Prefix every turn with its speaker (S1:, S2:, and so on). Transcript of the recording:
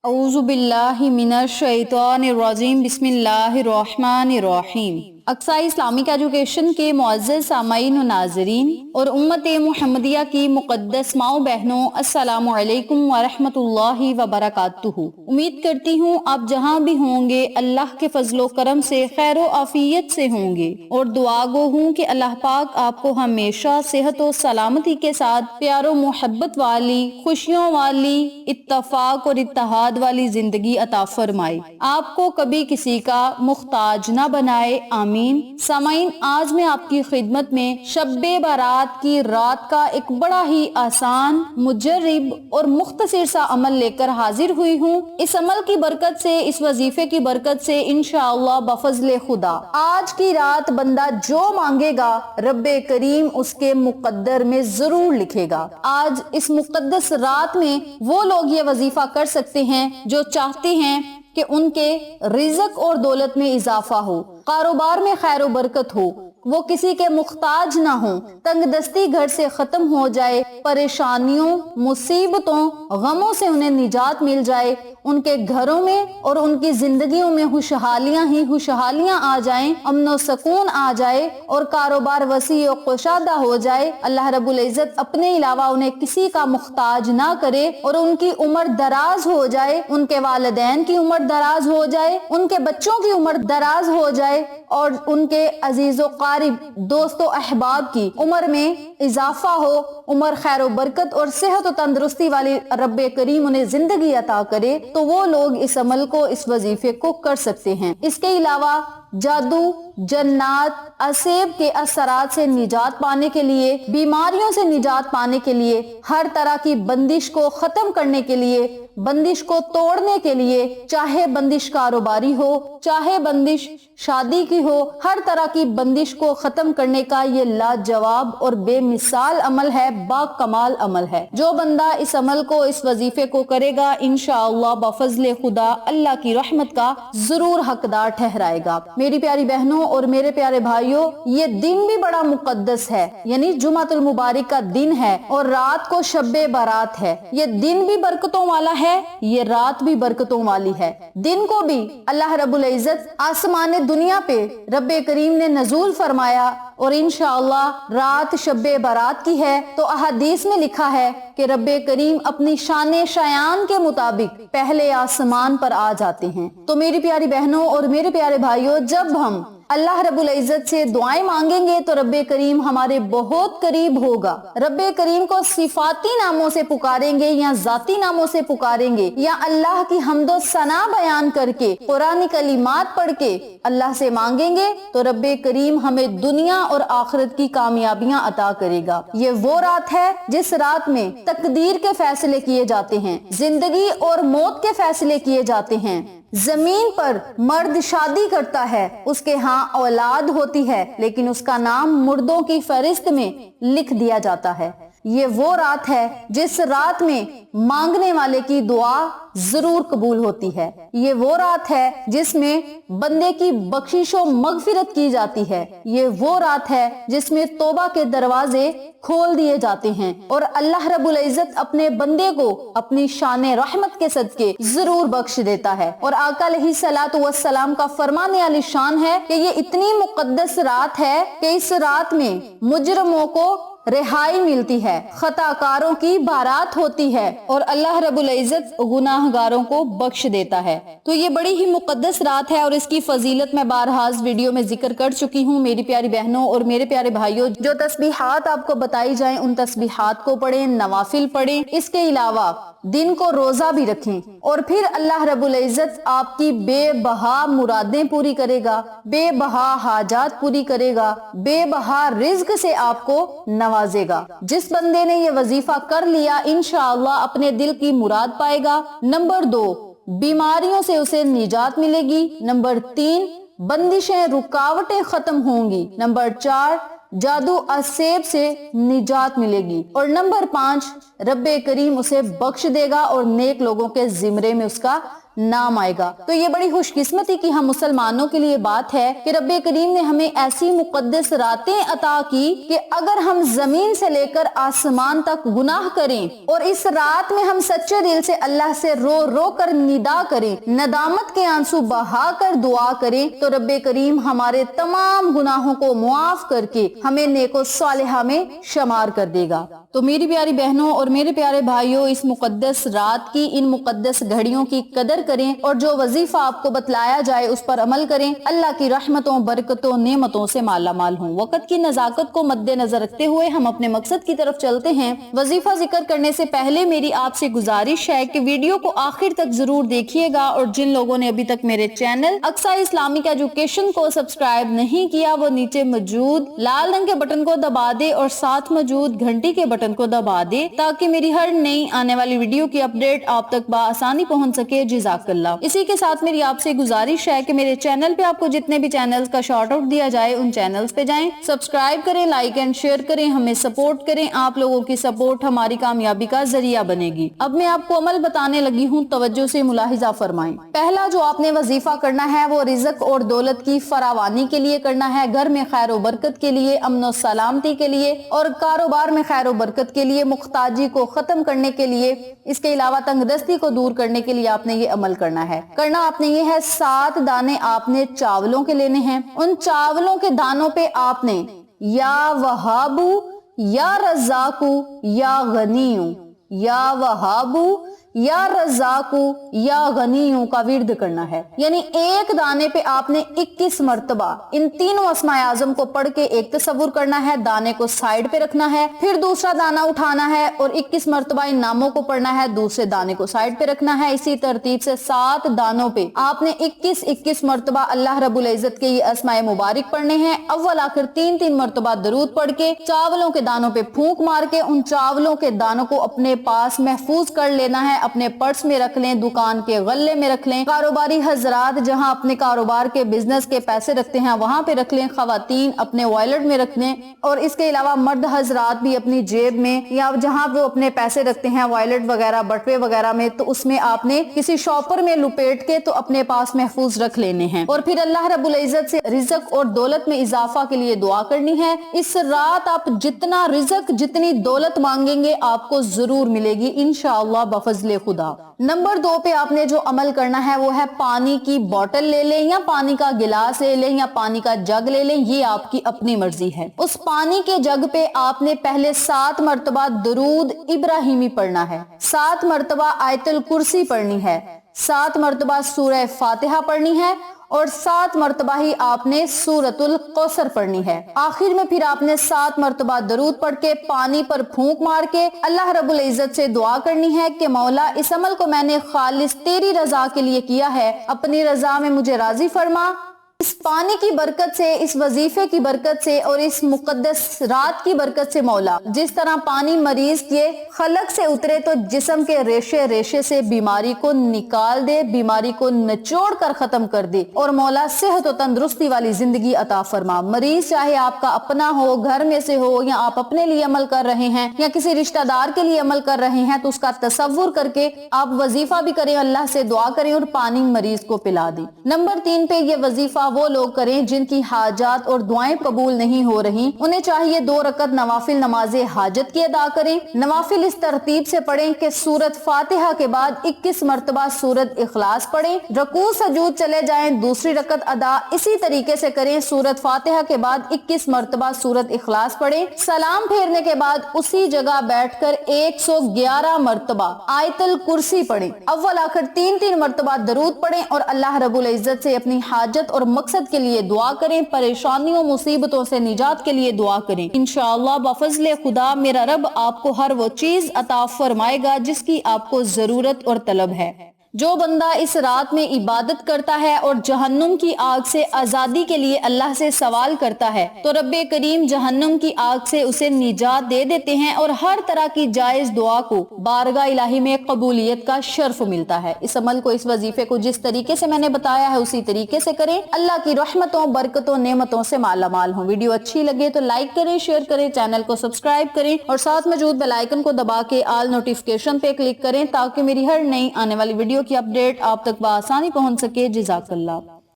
S1: अऊज़ु बिल्लाहि मिनश शैतानिर रजीम बिस्मिल्लाहिर रहमानिर रहीम। Aqsa Islamic education के मुअज़्ज़ज़ सामाईन व नाज़रीन और उम्मत मुहम्मदिया की मुक़द्दस माओ बहनों, अस्सलामु अलैकुम व रहमतुल्लाहि व बरकातुहू। उम्मीद करती हूँ आप जहाँ भी होंगे अल्लाह के फजलो करम से खैर व आफियत से होंगे और दुआ गो हूँ कि अल्लाह पाक आपको हमेशा सेहत और सलामती के साथ प्यारो मोहब्बत वाली, खुशियों वाली, इत्तफाक और इत्तेहाद वाली जिंदगी अता फरमाए, आपको कभी किसी का मुख्ताज न बनाए, आमीन। सामाइन, आज मैं आपकी खिदमत में शब्बे बारात की रात का एक बड़ा ही आसान, मुजर्रिब और मुख्तसर सा अमल लेकर हाजिर हुई हूँ। इस अमल की बरकत से, इस वजीफे की बरकत से इंशाअल्लाह बफज़ले खुदा आज की रात बंदा जो मांगेगा रब्बे करीम उसके मुकद्दर में जरूर लिखेगा। आज इस मुकद्दस रात में वो लोग ये वजीफा कर सकते हैं जो चाहते हैं कि उनके रिज़्क और दौलत में इजाफा हो, कारोबार में खैर और बरकत हो, वो किसी के मुख्ताज ना हो, तंगदस्ती घर से खत्म हो जाए, परेशानियों, मुसीबतों, गमों से उन्हें निजात मिल जाए, उनके घरों में और उनकी जिंदगियों में खुशहालियां ही खुशहालियां आ जाएं, अमन सुकून आ जाए और कारोबार वसी और कुशादा हो जाए। अल्लाह रब्बुल इज्जत अपने अलावा उन्हें किसी का मुख्ताज ना करे और उनकी उम्र दराज हो जाए, उनके वालिदैन की उम्र दराज हो जाए, उनके बच्चों की उम्र दराज हो जाए और उनके अजीजो कारिब, दोस्तों, अहबाब की उम्र में इजाफा हो, उम्र खैर और बरकत और सेहत और तंदुरुस्ती वाली रब्बे करीम उन्हें जिंदगी अता करे, तो वो लोग इस अमल को, इस वजीफे को कर सकते हैं। इसके अलावा जादू, जन्नात, असेब के असरात से निजात पाने के लिए, बीमारियों से निजात पाने के लिए, हर तरह की बंदिश को खत्म करने के लिए, बंदिश को तोड़ने के लिए, चाहे बंदिश कारोबारी हो, चाहे बंदिश शादी की हो, हर तरह की बंदिश को खत्म करने का ये लाजवाब और बेमिसाल अमल है, बाकमाल अमल है। जो बंदा इस अमल को, इस वजीफे को करेगा इंशाअल्लाह बफज़ले खुदा अल्लाह की रहमत का जरूर हकदार ठहराएगा। मेरी प्यारी बहनों और मेरे प्यारे भाइयों, ये दिन भी बड़ा मुकद्दस है, यानी जुमातुल मुबारक का दिन है और रात को शब्बे बारात है। ये दिन भी बरकतों वाला है, ये रात भी बरकतों वाली है। दिन को भी अल्लाह रब्बुल इज्जत आसमान दुनिया पे रब्बे करीम ने नजूल फरमाया और इंशाअल्लाह रात शब्बे बारात की है, तो अहदीस में लिखा है कि रब्बे करीम अपनी शान शयान के मुताबिक पहले आसमान पर आ जाते हैं। तो मेरी प्यारी बहनों और मेरे प्यारे भाइयों, जब हम अल्लाह रब्बुल इज्जत से दुआएं मांगेंगे तो रब्बे करीम हमारे बहुत करीब होगा। रब्बे करीम को सिफाती नामों से पुकारेंगे या जाती नामों से पुकारेंगे या अल्लाह की हम्दो सना बयान करके, कुरानी कलिमात पढ़ के अल्लाह से मांगेंगे तो रब्बे करीम हमें दुनिया और आखिरत की कामयाबियां अता करेगा। ये वो रात है जिस रात में तकदीर के फैसले किए जाते हैं, जिंदगी और मौत के फैसले किए जाते हैं। जमीन पर मर्द शादी करता है, उसके यहाँ औलाद होती है, लेकिन उसका नाम मुर्दों की फहरिस्त में लिख दिया जाता है। ये वो रात है जिस रात में मांगने वाले की दुआ जरूर कबूल होती है। ये वो रात है जिसमें बंदे की बख्शिशो मगफिरत की जाती है। ये वो रात है जिसमें तौबा के दरवाजे खोल दिए जाते हैं और अल्लाह रब्बुल इज्जत अपने बंदे को अपनी शान रहमत के सदके जरूर बख्श देता है। और आका अलैहिस्सलातु वस्सलाम का फरमाने वाली शान है कि ये इतनी मुकद्दस रात है कि इस रात में मुजरमों को रिहाई मिलती है, खताकारों की बारात होती है और अल्लाह रब्बुल इज्जत गुनाहगारों को बख्श देता है। तो ये बड़ी ही मुकद्दस रात है और इसकी फजीलत मैं बारहा वीडियो में जिक्र कर चुकी हूँ। मेरी प्यारी बहनों और मेरे प्यारे भाइयों, जो तस्बीहात आपको बताई जाएं उन तस्बीहात को पढ़ें, नवाफिल पढ़ें। इसके अलावा दिन को रोजा भी रखें और फिर अल्लाह रब्बुल इज्जत आपकी बेबहा मुरादें पूरी करेगा, बेबहा हाजात पूरी करेगा, बेबहा रिज्क से आपको नवाजेगा। जिस बंदे ने ये वजीफा कर लिया इंशाअल्लाह अपने दिल की मुराद पाएगा। नंबर 2, बीमारियों से उसे निजात मिलेगी। नंबर 3, बंदिशें, रुकावटें खत्म होंगी। नंबर 4, जादू असेब से निजात मिलेगी। और नंबर 5, रब्बे करीम उसे बख्श देगा और नेक लोगों के जिम्रे में उसका नाम आएगा। तो ये बड़ी खुशकिस्मती की हम मुसलमानों के लिए बात है कि रब्बे करीम ने हमें ऐसी मुकद्दस रातें अता की कि अगर हम जमीन से लेकर आसमान तक गुनाह करें और इस रात में हम सच्चे दिल से अल्लाह से रो रो कर निदा करें, नदामत के आंसू बहा कर दुआ करें, तो रब्बे करीम हमारे तमाम गुनाहों को मुआफ करके हमें नेको सालिहा में शमार कर देगा। तो मेरी प्यारी बहनों और मेरे प्यारे भाइयों, इस मुकद्दस रात की, इन मुकद्दस घड़ियों की कदर करें और जो वजीफा आपको बतलाया जाए उस पर अमल करें। अल्लाह की रहमतों, बरकतों, नेमतों से माला माल हों। वक्त की नजाकत को मद्देनजर रखते हुए हम अपने मकसद की तरफ चलते हैं। वजीफा जिक्र करने से पहले मेरी आपसे गुजारिश है कि वीडियो को आखिर तक जरूर देखिएगा और जिन लोगों ने अभी तक मेरे चैनल अक्सा इस्लामिक एजुकेशन को सब्सक्राइब नहीं किया वो नीचे मौजूद लाल रंग के बटन को दबा दे और साथ मौजूद घंटी के बटन को दबा दे ताकि मेरी हर नई आने वाली वीडियो की अपडेट आप तक बआसानी पहुंच सके। जज़ाकल्लाह। इसी के साथ मेरी आपसे गुजारिश है कि मेरे चैनल पे आपको जितने भी चैनल्स का शॉर्ट आउट दिया जाए उन चैनल्स पे जाएं, सब्सक्राइब करें, लाइक एंड शेयर करें, हमें सपोर्ट करें। आप लोगों की सपोर्ट हमारी कामयाबी का जरिया बनेगी। अब मैं आपको अमल बताने लगी हूँ, तवज्जो से मुलाहिजा फरमाएं। पहला जो आपने वजीफा करना है वो रिज़्क और दौलत की फरावानी के लिए करना है, घर में खैर व बरकत के लिए, अमन और सलामती के लिए और कारोबार में खैर व बरकत के लिए, मुख्ताजी को खत्म करने के लिए, इसके अलावा तंगदस्ती को दूर करने के लिए आपने ये अमल करना है। करना आपने ये है, 7 दाने आपने चावलों के लेने हैं। उन चावलों के दानों पे आपने या वहाबू या रज़ाकू या गनीयू, या वहाबू या रज़ाकू या गनीयू का विर्द करना है। यानी एक दाने पे आपने 21 मर्तबा इन तीनों अस्माए आज़म को पढ़ के एक तसव्वुर करना है, दाने को साइड पे रखना है, फिर दूसरा दाना उठाना है और 21 मर्तबा इन नामों को पढ़ना है, दूसरे दाने को साइड पे रखना है। इसी तरतीब से 7 दानों पे आपने 21 मर्तबा अल्लाह रब्बुल इज्जत के ये अस्माए मुबारक पढ़ने हैं। अव्वल आखिर 3 मर्तबा दरूद पढ़ के चावलों के दानों पे फूंक मार के उन चावलों के दानों को अपने पास महफूज कर लेना है, अपने पर्स में रख लें, दुकान के गल्ले में रख लें। कारोबारी हजरात जहां अपने कारोबार के बिजनेस के पैसे रखते हैं वहां पे रख लें, खवातीन अपने वॉलेट में रख लें और इसके अलावा मर्द हजरात भी अपनी जेब में या जहां वो अपने पैसे रखते हैं वॉलेट वगैरह बटवे वगैरह में, तो उसमें आपने किसी शॉपर में लुपेट के तो अपने पास महफूज रख लेने हैं। और फिर अल्लाह रब्बुल इज्जत से रिज़्क और दौलत में इजाफा के लिए दुआ करनी है। इस रात आप जितना रिज़्क, जितनी दौलत मांगेंगे आपको जरूर मिलेगी इंशाअल्लाह बफज़ले खुदा। नंबर 2 पे आपने जो अमल करना है वो है, पानी की बोतल ले लें या पानी का गिलास ले लें या पानी का जग ले लें, ये आपकी अपनी मर्जी है। उस पानी के जग पे आपने पहले 7 मर्तबा दुरूद इब्राहिमी पढ़ना है, 7 मर्तबा आयतुल कुर्सी पढ़नी है, 7 मर्तबा सूरह फातिहा पढ़नी है और 7 मर्तबा ही आपने सूरतुल कौसर पढ़नी है। आखिर में फिर आपने 7 मर्तबा दरूद पढ़ के पानी पर फूंक मार के अल्लाह रब्बुल इज्जत से दुआ करनी है कि मौला इस अमल को मैंने खालिस तेरी रजा के लिए किया है, अपनी रजा में मुझे राजी फरमा। इस पानी की बरकत से, इस वजीफे की बरकत से और इस मुकद्दस रात की बरकत से मौला जिस तरह पानी मरीज के खलक से उतरे तो जिस्म के रेशे रेशे से बीमारी को निकाल दे, बीमारी को निचोड़ कर खत्म कर दे और मौला सेहत और तंदुरुस्ती वाली जिंदगी अता फरमा। मरीज चाहे आपका अपना हो, घर में से हो या आप अपने लिए अमल कर रहे हैं या किसी रिश्तेदार के लिए अमल कर रहे हैं, तो उसका तसव्वुर करके आप वजीफा भी करें, अल्लाह से दुआ करें और पानी मरीज को पिला दें। नंबर 3 पे ये वजीफा वो लोग करें जिनकी हाजात और दुआएं कबूल नहीं हो रही, उन्हें चाहिए 2 रकत नवाफिल नमाजे हाजत की अदा करें। नवाफिल इस तरतीब से पढ़ें कि सूरत फातिहा के बाद 21 मर्तबा सूरत इखलास पढ़ें, रकू सजूद चले जाएं, दूसरी रकत अदा इसी तरीके से करें, सूरत फातिहा के बाद 21 मर्तबा सूरत इखलास पढ़ें, सलाम फेरने के बाद उसी जगह बैठकर 111 मर्तबा आयतुल कुर्सी पढ़ें, अव्वल आखिर 3 मर्तबा दरूद पढ़ें और अल्लाह रब्बुल इज्जत से अपनी हाजत और मकसद के लिए दुआ करें, परेशानियों मुसीबतों से निजात के लिए दुआ करें। इंशाअल्लाह बफज़ले खुदा मेरा रब आपको हर वो चीज अता फरमाएगा जिसकी आपको जरूरत और तलब है। जो बंदा इस रात में इबादत करता है और जहन्नुम की आग से आजादी के लिए अल्लाह से सवाल करता है तो रब्बे करीम जहन्नुम की आग से उसे निजात दे देते हैं और हर तरह की जायज दुआ को बारगाह इलाही में कबूलियत का शर्फ मिलता है। इस अमल को, इस वजीफे को जिस तरीके से मैंने बताया है उसी तरीके से करें। अल्लाह की रहमतों, बरकतों, नेमतों से माला माल हो। वीडियो अच्छी लगे तो लाइक करें, शेयर करें, चैनल को सब्सक्राइब करें और साथ मौजूद बेल आइकन को दबा के ऑल नोटिफिकेशन पे क्लिक करें ताकि मेरी हर नई आने वाली वीडियो ویڈیو کی اپڈیٹ آپ تک بآسانی پہنچ سکے۔ جزاک اللہ۔